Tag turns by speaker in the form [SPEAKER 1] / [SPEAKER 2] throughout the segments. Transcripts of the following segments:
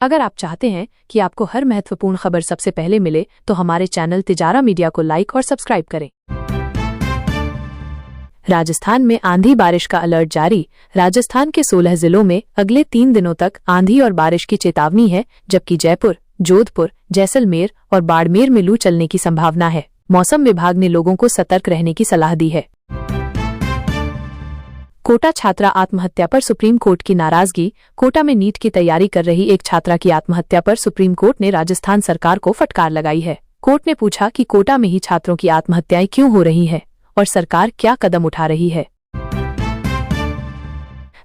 [SPEAKER 1] अगर आप चाहते हैं कि आपको हर महत्वपूर्ण खबर सबसे पहले मिले तो हमारे चैनल तिजारा मीडिया को लाइक और सब्सक्राइब करें। राजस्थान में आंधी बारिश का अलर्ट जारी। राजस्थान के 16 जिलों में अगले 3 दिनों तक आंधी और बारिश की चेतावनी है, जबकि जयपुर, जोधपुर, जैसलमेर और बाड़मेर में लू चलने की संभावना है। मौसम विभाग ने लोगों को सतर्क रहने की सलाह दी है। कोटा छात्रा आत्महत्या पर सुप्रीम कोर्ट की नाराजगी। कोटा में नीट की तैयारी कर रही एक छात्रा की आत्महत्या पर सुप्रीम कोर्ट ने राजस्थान सरकार को फटकार लगाई है। कोर्ट ने पूछा कि कोटा में ही छात्रों की आत्महत्याएं क्यों हो रही हैं और सरकार क्या कदम उठा रही है।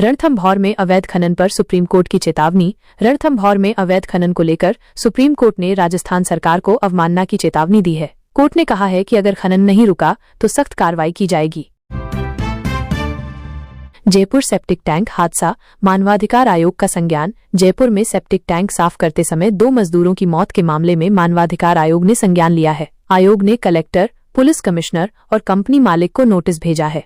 [SPEAKER 1] रणथंभौर में अवैध खनन पर सुप्रीम कोर्ट की चेतावनी। रणथंभौर में अवैध खनन को लेकर सुप्रीम कोर्ट ने राजस्थान सरकार को अवमानना की चेतावनी दी है। कोर्ट ने कहा है कि अगर खनन नहीं रुका तो सख्त कार्रवाई की जाएगी। जयपुर सेप्टिक टैंक हादसा। मानवाधिकार आयोग का संज्ञान। जयपुर में सेप्टिक टैंक साफ करते समय 2 मजदूरों की मौत के मामले में मानवाधिकार आयोग ने संज्ञान लिया है। आयोग ने कलेक्टर, पुलिस कमिश्नर और कंपनी मालिक को नोटिस भेजा है।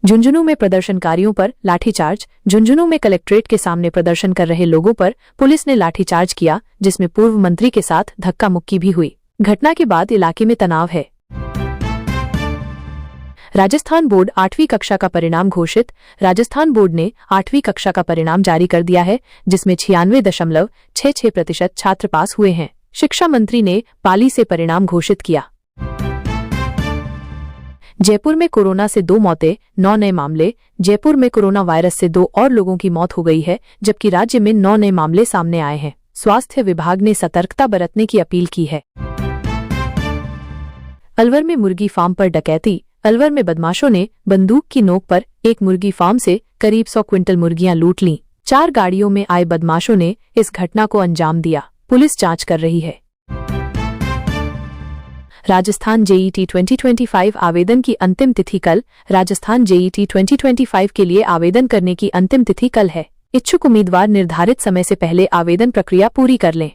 [SPEAKER 1] झुंझुनू में प्रदर्शनकारियों पर लाठीचार्ज। झुंझुनू में कलेक्ट्रेट के सामने प्रदर्शन कर रहे लोगों पर पुलिस ने लाठीचार्ज किया, जिसमें पूर्व मंत्री के साथ धक्का मुक्की भी हुई। घटना के बाद इलाके में तनाव है। राजस्थान बोर्ड 8वीं कक्षा का परिणाम घोषित। राजस्थान बोर्ड ने 8वीं कक्षा का परिणाम जारी कर दिया है, जिसमें 96.66% छात्र पास हुए हैं। शिक्षा मंत्री ने पाली से परिणाम घोषित किया। जयपुर में कोरोना से 2 मौतें, 9 नए मामले। जयपुर में कोरोना वायरस से 2 और लोगों की मौत हो गई है, जबकि राज्य में 9 नए मामले सामने आए हैं। स्वास्थ्य विभाग ने सतर्कता बरतने की अपील की है। अलवर में मुर्गी फार्म पर डकैती। अलवर में बदमाशों ने बंदूक की नोक पर एक मुर्गी फार्म से करीब 100 क्विंटल मुर्गियां लूट लीं। 4 गाड़ियों में आए बदमाशों ने इस घटना को अंजाम दिया। पुलिस जांच कर रही है। राजस्थान जेईटी 2025 आवेदन की अंतिम तिथि कल। राजस्थान जेईटी 2025 के लिए आवेदन करने की अंतिम तिथि कल है। इच्छुक उम्मीदवार निर्धारित समय से पहले आवेदन प्रक्रिया पूरी कर लें।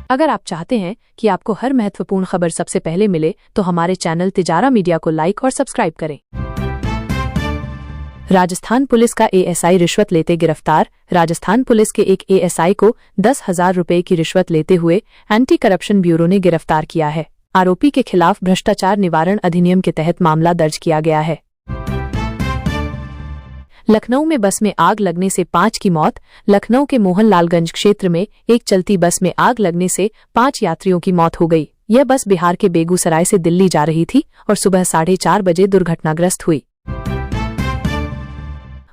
[SPEAKER 1] अगर आप चाहते हैं कि आपको हर महत्वपूर्ण खबर सबसे पहले मिले तो हमारे चैनल तिजारा मीडिया को लाइक और सब्सक्राइब करें। राजस्थान पुलिस का एएसआई रिश्वत लेते गिरफ्तार। राजस्थान पुलिस के एक एएसआई को 10,000 रुपए की रिश्वत लेते हुए एंटी करप्शन ब्यूरो ने गिरफ्तार किया है। आरोपी के खिलाफ भ्रष्टाचार निवारण अधिनियम के तहत मामला दर्ज किया गया है। लखनऊ में बस में आग लगने से 5 की मौत। लखनऊ के मोहनलालगंज क्षेत्र में एक चलती बस में आग लगने से 5 यात्रियों की मौत हो गई। यह बस बिहार के बेगूसराय से दिल्ली जा रही थी और सुबह 4:30 बजे दुर्घटनाग्रस्त हुई।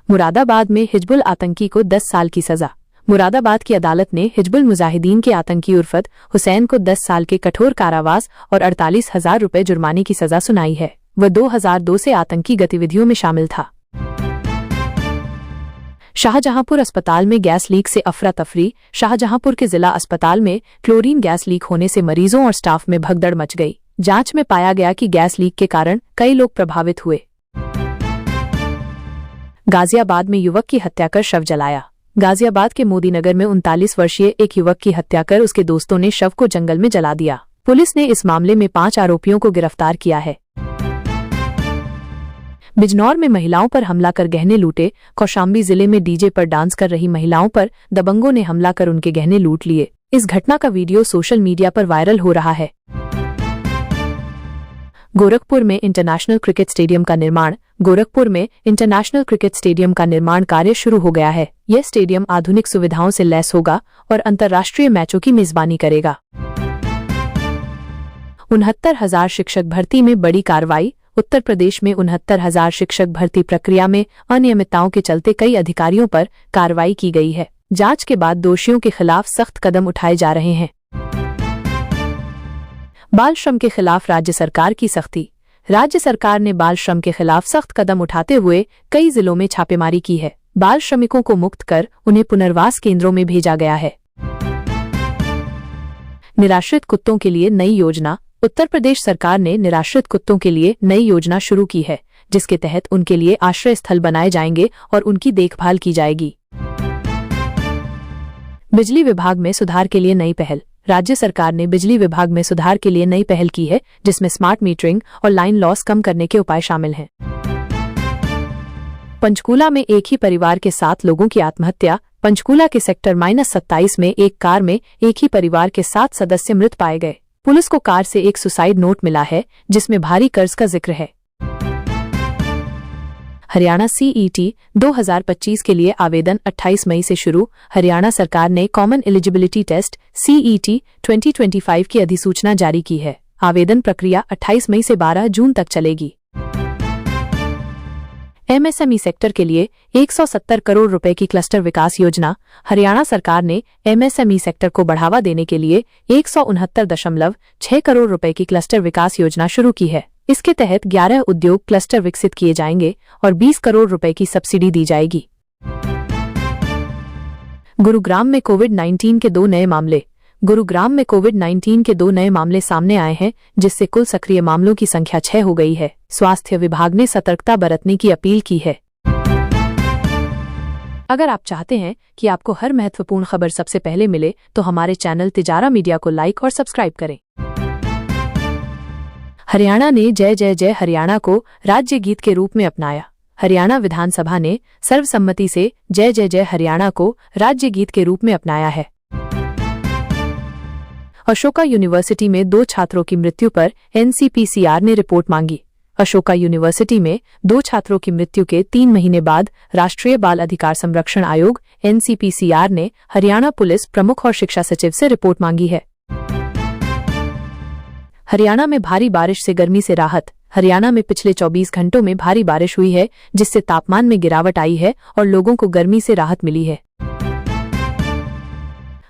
[SPEAKER 1] मुरादाबाद में हिजबुल आतंकी को 10 साल की सजा। मुरादाबाद की अदालत ने हिजबुल मुजाहिदीन के आतंकी उर्फत हुसैन को 10 साल के कठोर कारावास और 48,000 रुपए जुर्माने की सजा सुनाई है। वह 2002 से आतंकी गतिविधियों में शामिल था। शाहजहांपुर अस्पताल में गैस लीक से अफरा तफरी। शाहजहांपुर के जिला अस्पताल में क्लोरीन गैस लीक होने से मरीजों और स्टाफ में भगदड़ मच गई। जांच में पाया गया कि गैस लीक के कारण कई लोग प्रभावित हुए। गाजियाबाद में युवक की हत्या कर शव जलाया। गाजियाबाद के मोदीनगर में 39 वर्षीय एक युवक की हत्या कर उसके दोस्तों ने शव को जंगल में जला दिया। पुलिस ने इस मामले में 5 आरोपियों को गिरफ्तार किया है। बिजनौर में महिलाओं पर हमला कर गहने लूटे। कौशाम्बी जिले में डीजे पर डांस कर रही महिलाओं पर दबंगों ने हमला कर उनके गहने लूट लिए। इस घटना का वीडियो सोशल मीडिया पर वायरल हो रहा है। गोरखपुर में इंटरनेशनल क्रिकेट स्टेडियम का निर्माण। गोरखपुर में इंटरनेशनल क्रिकेट स्टेडियम का निर्माण कार्य शुरू हो गया है। यह स्टेडियम आधुनिक सुविधाओं से लैस होगा और अंतर्राष्ट्रीय मैचों की मेजबानी करेगा। 69,000 शिक्षक भर्ती में बड़ी कार्रवाई। उत्तर प्रदेश में 69,000 शिक्षक भर्ती प्रक्रिया में अनियमितताओं के चलते कई अधिकारियों पर कार्रवाई की गई है। जांच के बाद दोषियों के खिलाफ सख्त कदम उठाए जा रहे हैं। बाल श्रम के खिलाफ राज्य सरकार की सख्ती। राज्य सरकार ने बाल श्रम के खिलाफ सख्त कदम उठाते हुए कई जिलों में छापेमारी की है। बाल श्रमिकों को मुक्त कर उन्हें पुनर्वास केंद्रों में भेजा गया है। निराश्रित कुत्तों के लिए नई योजना। उत्तर प्रदेश सरकार ने निराश्रित कुत्तों के लिए नई योजना शुरू की है, जिसके तहत उनके लिए आश्रय स्थल बनाए जाएंगे और उनकी देखभाल की जाएगी। बिजली विभाग में सुधार के लिए नई पहल। राज्य सरकार ने बिजली विभाग में सुधार के लिए नई पहल की है, जिसमें स्मार्ट मीटरिंग और लाइन लॉस कम करने के उपाय शामिल हैं। पंचकूला में एक ही परिवार के 7 लोगों की आत्महत्या। पंचकूला के सेक्टर -27 में एक कार में एक ही परिवार के 7 सदस्य मृत पाए गए। पुलिस को कार से एक सुसाइड नोट मिला है जिसमें भारी कर्ज का जिक्र है। हरियाणा CET 2025 के लिए आवेदन 28 मई से शुरू। हरियाणा सरकार ने कॉमन एलिजिबिलिटी टेस्ट CET 2025 की अधिसूचना जारी की है। आवेदन प्रक्रिया 28 मई से 12 जून तक चलेगी। MSME सेक्टर के लिए 170 करोड़ रुपए की क्लस्टर विकास योजना। हरियाणा सरकार ने MSME सेक्टर को बढ़ावा देने के लिए 169.6 करोड़ रुपए की क्लस्टर विकास योजना शुरू की है। इसके तहत 11 उद्योग क्लस्टर विकसित किए जाएंगे और 20 करोड़ रुपए की सब्सिडी दी जाएगी। गुरुग्राम में कोविड-19 के 2 नए मामले। गुरुग्राम में कोविड-19 के 2 नए मामले सामने आए हैं, जिससे कुल सक्रिय मामलों की संख्या 6 हो गई है। स्वास्थ्य विभाग ने सतर्कता बरतने की अपील की है। अगर आप चाहते हैं कि आपको हर महत्वपूर्ण खबर सबसे पहले मिले तो हमारे चैनल तिजारा मीडिया को लाइक और सब्सक्राइब करें। हरियाणा ने जय जय जय हरियाणा को राज्य गीत के रूप में अपनाया। हरियाणा विधानसभा ने सर्वसम्मति से जय जय जय हरियाणा को राज्य गीत के रूप में अपनाया है। अशोका यूनिवर्सिटी में 2 छात्रों की मृत्यु पर NCPCR ने रिपोर्ट मांगी। अशोका यूनिवर्सिटी में 2 छात्रों की मृत्यु के 3 महीने बाद राष्ट्रीय बाल अधिकार संरक्षण आयोग NCPCR ने हरियाणा पुलिस प्रमुख और शिक्षा सचिव से रिपोर्ट मांगी है। हरियाणा में भारी बारिश से गर्मी से राहत। हरियाणा में पिछले 24 घंटों में भारी बारिश हुई है, जिससे तापमान में गिरावट आई है और लोगों को गर्मी से राहत मिली है।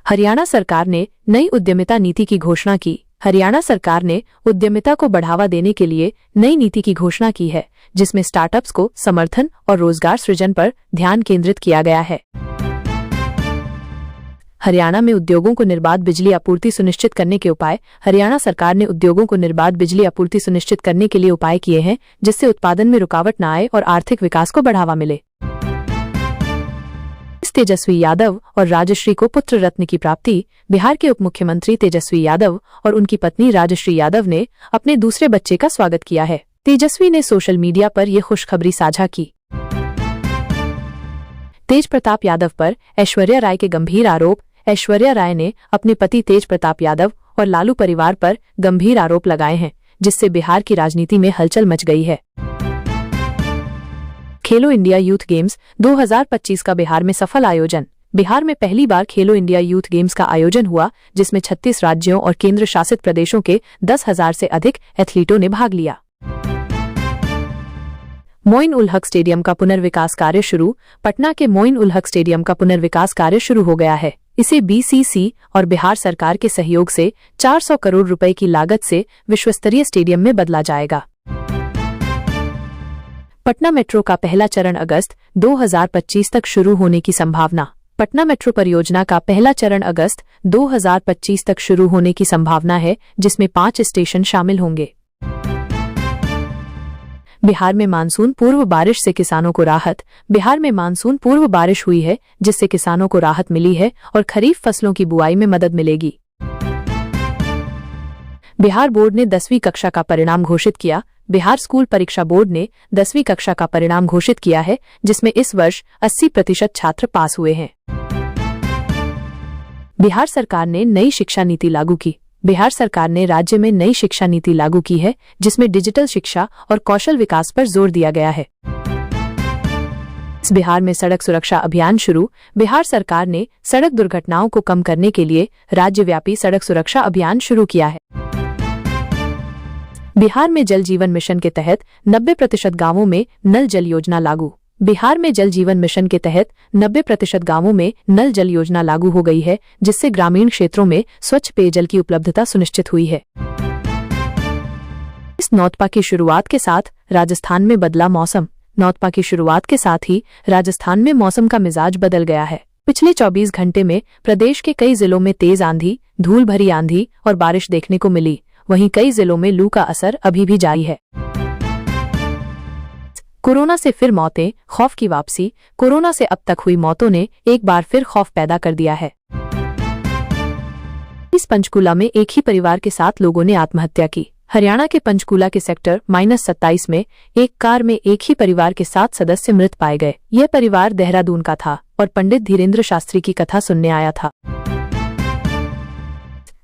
[SPEAKER 1] हरियाणा सरकार ने नई उद्यमिता नीति की घोषणा की। हरियाणा सरकार ने उद्यमिता को बढ़ावा देने के लिए नई नीति की घोषणा की है, जिसमें स्टार्टअप्स को समर्थन और रोजगार सृजन पर ध्यान केंद्रित किया गया है। हरियाणा में उद्योगों को निर्बाध बिजली आपूर्ति सुनिश्चित करने के उपाय। हरियाणा सरकार ने उद्योगों को निर्बाध बिजली आपूर्ति सुनिश्चित करने के लिए उपाय किए हैं, जिससे उत्पादन में रुकावट न आए और आर्थिक विकास को बढ़ावा मिले। तेजस्वी यादव और राजश्री को पुत्र रत्न की प्राप्ति। बिहार के उप मुख्यमंत्री तेजस्वी यादव और उनकी पत्नी राजश्री यादव ने अपने दूसरे बच्चे का स्वागत किया है। तेजस्वी ने सोशल मीडिया पर यह खुशखबरी साझा की। तेज प्रताप यादव पर ऐश्वर्या राय के गंभीर आरोप। ऐश्वर्या राय ने अपने पति तेज प्रताप यादव और लालू परिवार पर गंभीर आरोप लगाए हैं, जिससे बिहार की राजनीति में हलचल मच गई है। खेलो इंडिया यूथ गेम्स 2025 का बिहार में सफल आयोजन। बिहार में पहली बार खेलो इंडिया यूथ गेम्स का आयोजन हुआ, जिसमें 36 राज्यों और केंद्र शासित प्रदेशों के 10,000 से अधिक एथलीटों ने भाग लिया। मोइन उल हक स्टेडियम का पुनर्विकास कार्य शुरू। पटना के मोइन उल हक स्टेडियम का पुनर्विकास कार्य शुरू हो गया है। इसे BCC और बिहार सरकार के सहयोग से 400 करोड़ रुपए की लागत से विश्वस्तरीय स्टेडियम में बदला जाएगा। पटना मेट्रो का पहला चरण अगस्त 2025 तक शुरू होने की संभावना। पटना मेट्रो परियोजना का पहला चरण अगस्त 2025 तक शुरू होने की संभावना है, जिसमें 5 स्टेशन शामिल होंगे। बिहार में मानसून पूर्व बारिश से किसानों को राहत। बिहार में मानसून पूर्व बारिश हुई है, जिससे किसानों को राहत मिली है और खरीफ फसलों की बुआई में मदद मिलेगी। बिहार बोर्ड ने 10वीं कक्षा का परिणाम घोषित किया। बिहार स्कूल परीक्षा बोर्ड ने 10वीं कक्षा का परिणाम घोषित किया है, जिसमें इस वर्ष 80% छात्र पास हुए हैं। बिहार सरकार ने नई शिक्षा नीति लागू की। बिहार सरकार ने राज्य में नई शिक्षा नीति लागू की है, जिसमें डिजिटल शिक्षा और कौशल विकास पर जोर दिया गया है। बिहार में सड़क सुरक्षा अभियान शुरू। बिहार सरकार ने सड़क दुर्घटनाओं को कम करने के लिए राज्यव्यापी सड़क सुरक्षा अभियान शुरू किया है। बिहार में जल जीवन मिशन के तहत 90% गांवों में नल जल योजना लागू। बिहार में जल जीवन मिशन के तहत 90% गांवों में नल जल योजना लागू हो गई है, जिससे ग्रामीण क्षेत्रों में स्वच्छ पेयजल की उपलब्धता सुनिश्चित हुई है। इस नौतपा की शुरुआत के साथ राजस्थान में बदला मौसम। नौतपा की शुरुआत के साथ ही राजस्थान में मौसम का मिजाज बदल गया है। पिछले 24 घंटे में प्रदेश के कई जिलों में तेज आंधी, धूल भरी आंधी और बारिश देखने को मिली। वहीं कई जिलों में लू का असर अभी भी जारी है। कोरोना से फिर मौतें, खौफ की वापसी। कोरोना से अब तक हुई मौतों ने एक बार फिर खौफ पैदा कर दिया है। इस पंचकूला में एक ही परिवार के 7 लोगों ने आत्महत्या की। हरियाणा के पंचकूला के सेक्टर -27 में एक कार में एक ही परिवार के 7 सदस्य मृत पाए गए। यह परिवार देहरादून का था और पंडित धीरेन्द्र शास्त्री की कथा सुनने आया था।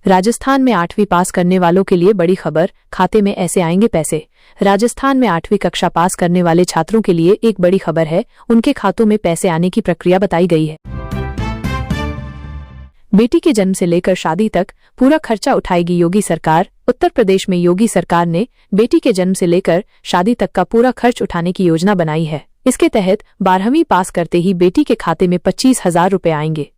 [SPEAKER 1] राजस्थान में 8वीं पास करने वालों के लिए बड़ी खबर, खाते में ऐसे आएंगे पैसे। राजस्थान में 8वीं कक्षा पास करने वाले छात्रों के लिए एक बड़ी खबर है, उनके खातों में पैसे आने की प्रक्रिया बताई गई है। बेटी के जन्म से लेकर शादी तक पूरा खर्चा उठाएगी योगी सरकार। उत्तर प्रदेश में योगी सरकार ने बेटी के जन्म से लेकर शादी तक का पूरा खर्च उठाने की योजना बनाई है। इसके तहत 12वीं पास करते ही बेटी के खाते में 25,000 रुपए आएंगे।